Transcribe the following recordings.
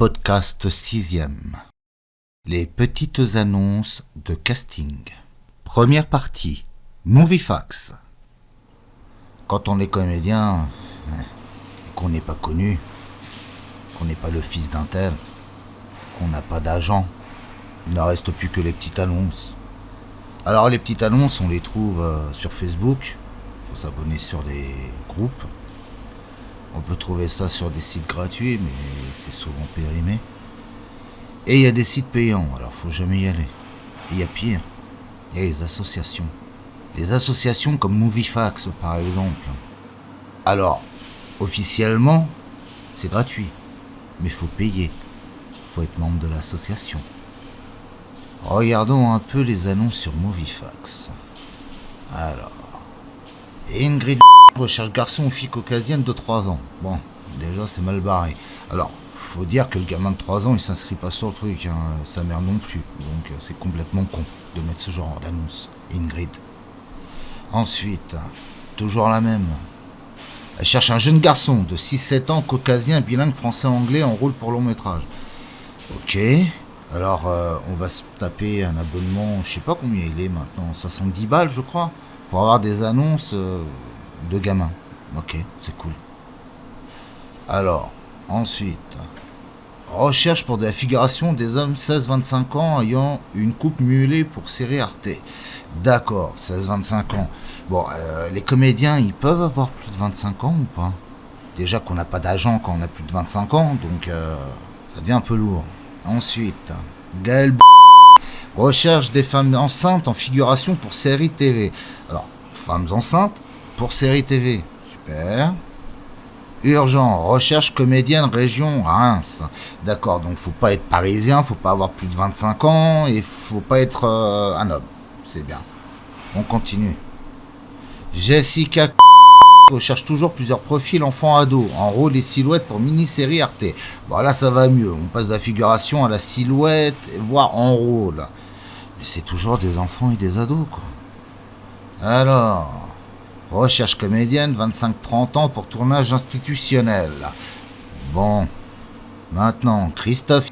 Podcast 6e. Les petites annonces de casting. Première partie. Moviefax. Quand on est comédien et qu'on n'est pas connu, qu'on n'est pas le fils d'un tel, qu'on n'a pas d'agent, il ne reste plus que les petites annonces. Alors les petites annonces, on les trouve sur Facebook. Il faut s'abonner sur des groupes. On peut trouver ça sur des sites gratuits, mais c'est souvent périmé. Et il y a des sites payants, alors faut jamais y aller. Et il y a pire, il y a les associations. Les associations comme Moviefax, par exemple. Alors, officiellement, c'est gratuit, mais faut payer. Faut être membre de l'association. Regardons un peu les annonces sur Moviefax. Alors, Ingrid recherche garçon ou fille caucasienne de 3 ans. Bon, déjà c'est mal barré. Alors, faut dire que le gamin de 3 ans, il s'inscrit pas sur le truc, hein. Sa mère non plus. Donc c'est complètement con de mettre ce genre d'annonce. Ingrid. Ensuite, toujours la même. Elle cherche un jeune garçon de 6-7 ans, caucasien, bilingue français-anglais, en rôle pour long métrage. Ok. Alors, on va se taper un abonnement, je sais pas combien il est maintenant, 70 balles je crois, pour avoir des annonces de gamins. Ok, c'est cool. Alors, ensuite, recherche pour de la figuration des hommes 16-25 ans ayant une coupe muelée pour série Arte. D'accord, 16-25 ans. Bon, les comédiens, ils peuvent avoir plus de 25 ans ou pas? Déjà qu'on n'a pas d'agent quand on a plus de 25 ans, donc ça devient un peu lourd. Ensuite, Gaël recherche des femmes enceintes en figuration pour série TV. Alors, femmes enceintes pour série TV. Super. Urgent, recherche comédienne région Reims. D'accord, donc faut pas être parisien, faut pas avoir plus de 25 ans et faut pas être un homme. C'est bien. On continue. Jessica recherche toujours plusieurs profils enfants-ados en rôle et silhouette pour mini-série Arte. Bon là ça va mieux, on passe de la figuration à la silhouette, voire en rôle. Mais c'est toujours des enfants et des ados quoi. Alors, recherche comédienne 25-30 ans pour tournage institutionnel. Bon, maintenant Christophe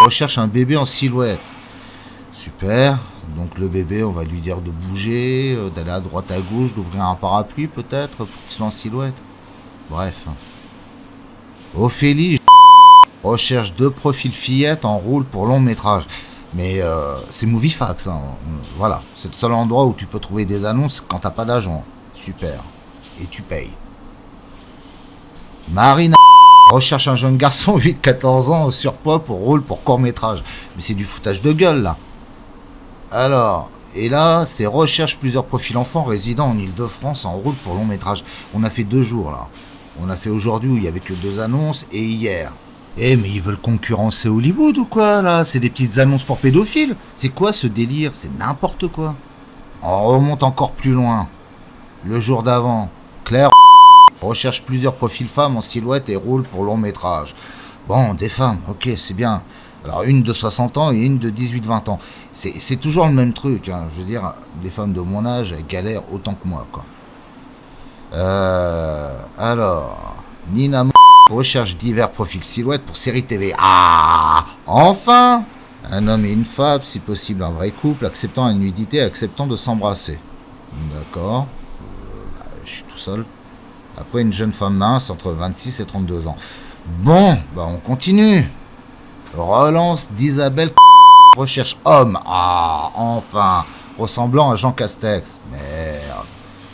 recherche un bébé en silhouette. Super, donc le bébé on va lui dire de bouger, d'aller à droite à gauche, d'ouvrir un parapluie peut-être pour qu'il soit en silhouette. Bref. Ophélie recherche 2 profils fillettes en rôle pour long métrage. Mais c'est Moviefax, hein. Voilà, c'est le seul endroit où tu peux trouver des annonces quand t'as pas d'agent. Super. Et tu payes. Marina recherche un jeune garçon 8-14 ans au surpoids pour rôle pour court métrage. Mais c'est du foutage de gueule là. Alors, et là, c'est recherche plusieurs profils enfants résidant en Ile-de-France en rôle pour long métrage. On a fait 2 jours là. On a fait aujourd'hui où il y avait que 2 annonces et hier. Eh mais ils veulent concurrencer Hollywood ou quoi là? C'est des petites annonces pour pédophiles. C'est quoi ce délire? C'est n'importe quoi. On remonte encore plus loin. Le jour d'avant, Claire recherche plusieurs profils femmes en silhouette et rôle pour long métrage. Bon, des femmes, ok, c'est bien. Alors une de 60 ans et une de 18-20 ans. C'est toujours le même truc, hein. Je veux dire, les femmes de mon âge, elles galèrent autant que moi, quoi. Alors, Nina recherche divers profils silhouettes pour série TV. Ah, enfin! Un homme et une femme, si possible un vrai couple, acceptant la nudité, acceptant de s'embrasser. D'accord. Je suis tout seul. Après, une jeune femme mince entre 26 et 32 ans. Bon, bah on continue. Relance d'Isabelle recherche homme. Ah, enfin, ressemblant à Jean Castex. Merde.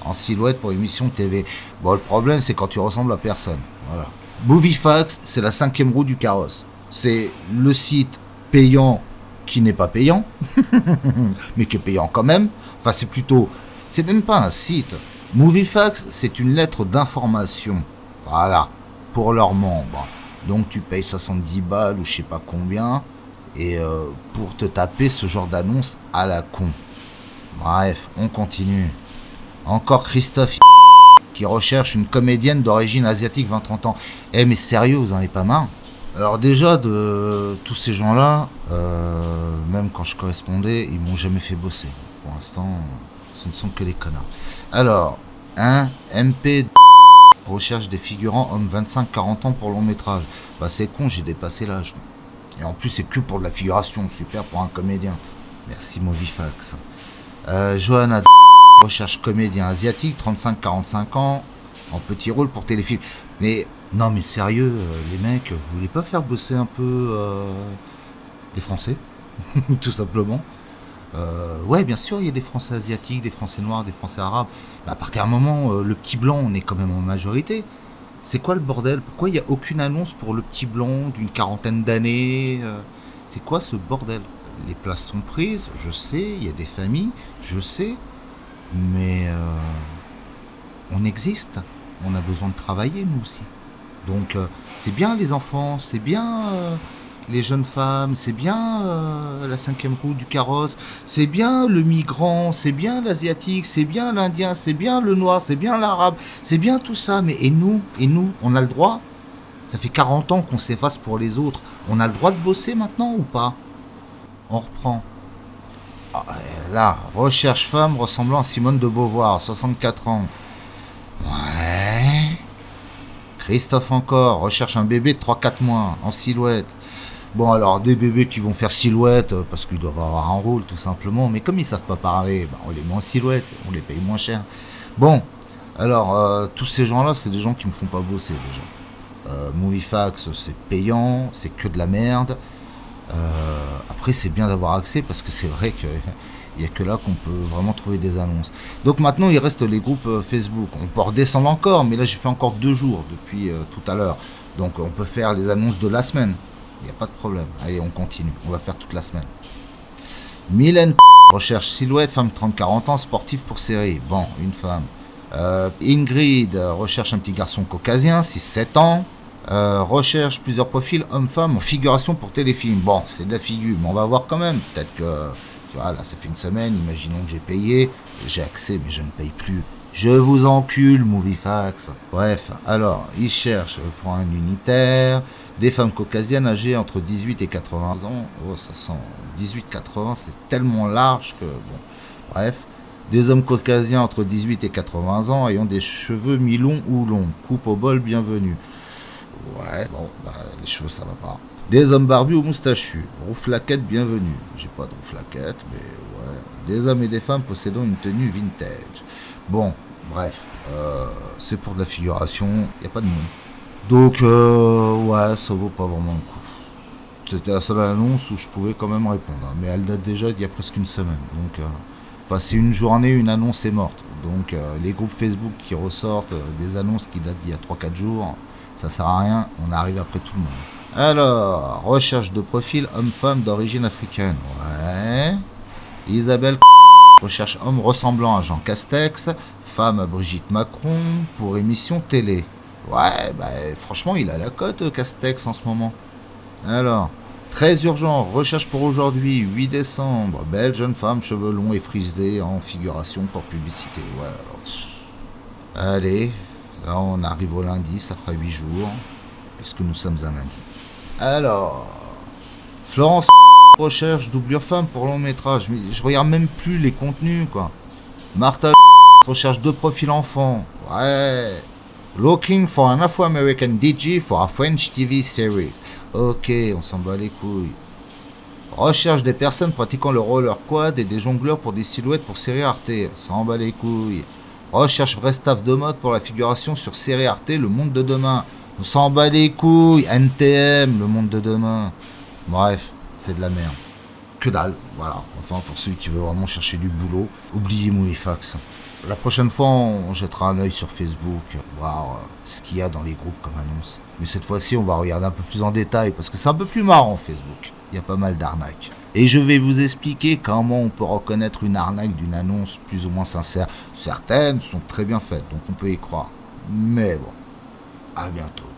En silhouette pour émission TV. Bon, le problème, c'est quand tu ressembles à personne. Voilà. Moviefax, c'est la 5e roue du carrosse. C'est le site payant qui n'est pas payant, mais qui est payant quand même. Enfin, c'est plutôt... C'est même pas un site. Moviefax, c'est une lettre d'information. Voilà. Pour leurs membres. Donc tu payes 70 balles ou je sais pas combien et pour te taper ce genre d'annonce à la con. Bref, on continue. Encore Christophe qui recherche une comédienne d'origine asiatique 20-30 ans. Eh mais sérieux, vous en avez pas marre? Alors déjà, de tous ces gens-là, même quand je correspondais, ils m'ont jamais fait bosser. Pour l'instant, ce ne sont que des connards. Alors, MP recherche des figurants hommes 25-40 ans pour long métrage. Bah c'est con, j'ai dépassé l'âge. Et en plus, c'est que pour de la figuration, super pour un comédien. Merci Movifax. Johanna recherche comédien asiatique, 35-45 ans, en petit rôle pour téléfilm. Mais non, mais sérieux, les mecs, vous voulez pas faire bosser un peu les Français, tout simplement. Ouais, bien sûr, il y a des Français asiatiques, des Français noirs, des Français arabes. Mais à partir d'un moment, le petit blanc, on est quand même en majorité. C'est quoi le bordel? Pourquoi il n'y a aucune annonce pour le petit blanc d'une quarantaine d'années? C'est quoi ce bordel? Les places sont prises, je sais, il y a des familles, je sais, mais on existe. On a besoin de travailler, nous aussi. Donc, c'est bien les enfants, c'est bien les jeunes femmes, c'est bien la cinquième roue du carrosse, c'est bien le migrant, c'est bien l'asiatique, c'est bien l'indien, c'est bien le noir, c'est bien l'arabe, c'est bien tout ça. Mais et nous, on a le droit? Ça fait 40 ans qu'on s'efface pour les autres. On a le droit de bosser maintenant ou pas? On reprend. Ah, là, recherche femme ressemblant à Simone de Beauvoir, 64 ans. Ouais. Christophe encore, recherche un bébé de 3-4 mois, en silhouette. Bon alors, des bébés qui vont faire silhouette, parce qu'ils doivent avoir un rôle tout simplement, mais comme ils savent pas parler, bah, on les met en silhouette, on les paye moins cher. Bon, alors, tous ces gens-là, c'est des gens qui me font pas bosser déjà. Movifax, c'est payant, c'est que de la merde. Après, c'est bien d'avoir accès, parce que c'est vrai que il n'y a que là qu'on peut vraiment trouver des annonces. Donc maintenant, il reste les groupes Facebook. On peut redescendre encore, mais là, j'ai fait encore 2 jours depuis tout à l'heure. Donc on peut faire les annonces de la semaine. Il n'y a pas de problème. Allez, on continue. On va faire toute la semaine. Mylène recherche silhouette, femme 30-40 ans, sportive pour série. Bon, une femme. Ingrid recherche un petit garçon caucasien, 6-7 ans. Recherche plusieurs profils hommes-femmes en figuration pour téléfilm. Bon, c'est de la figure, mais on va voir quand même. Peut-être que, tu vois, là, ça fait une semaine, imaginons que j'ai payé. J'ai accès, mais je ne paye plus. Je vous encule, Movifax. Bref, alors, ils cherchent pour un unitaire des femmes caucasiennes âgées entre 18 et 80 ans. Oh, ça sent 18-80, c'est tellement large que, bon, bref. Des hommes caucasiens entre 18 et 80 ans ayant des cheveux mi-longs ou longs. Coupe au bol, bienvenue. Ouais, bon, bah, les cheveux, ça va pas. Des hommes barbus ou moustachus. Rouflaquette, bienvenue. J'ai pas de rouflaquette, mais ouais. Des hommes et des femmes possédant une tenue vintage. Bon, bref, c'est pour de la figuration, y a pas de nom. Donc, ouais, ça vaut pas vraiment le coup. C'était la seule annonce où je pouvais quand même répondre, hein, mais elle date déjà d'il y a presque une semaine. Donc, passer une journée, une annonce est morte. Donc, les groupes Facebook qui ressortent des annonces qui datent d'il y a 3-4 jours, ça sert à rien, on arrive après tout le monde. Alors, recherche de profil homme-femme d'origine africaine. Ouais. Isabelle recherche homme ressemblant à Jean Castex, femme à Brigitte Macron pour émission télé. Ouais, bah franchement, il a la cote, Castex, en ce moment. Alors, très urgent, recherche pour aujourd'hui, 8 décembre. Belle jeune femme, cheveux longs et frisés en figuration pour publicité. Ouais, alors. Allez, là on arrive au lundi, ça fera 8 jours, puisque nous sommes un lundi. Alors, Florence recherche doublure femme pour long métrage. Mais je regarde même plus les contenus, quoi. Martha recherche 2 profils enfants. Ouais. Looking for an Afro-American DJ for a French TV series. Ok, on s'en bat les couilles. Recherche des personnes pratiquant le roller quad et des jongleurs pour des silhouettes pour série Arte. S'en bat les couilles. Recherche vrai staff de mode pour la figuration sur série Arte Le Monde de Demain. On s'en bat les couilles. NTM, Le Monde de Demain. Bref, c'est de la merde. Que dalle, voilà. Enfin, pour ceux qui veulent vraiment chercher du boulot, oubliez Movifax. La prochaine fois, on jettera un œil sur Facebook, voir ce qu'il y a dans les groupes comme annonce. Mais cette fois-ci, on va regarder un peu plus en détail, parce que c'est un peu plus marrant Facebook. Il y a pas mal d'arnaques. Et je vais vous expliquer comment on peut reconnaître une arnaque d'une annonce plus ou moins sincère. Certaines sont très bien faites, donc on peut y croire. Mais bon, à bientôt.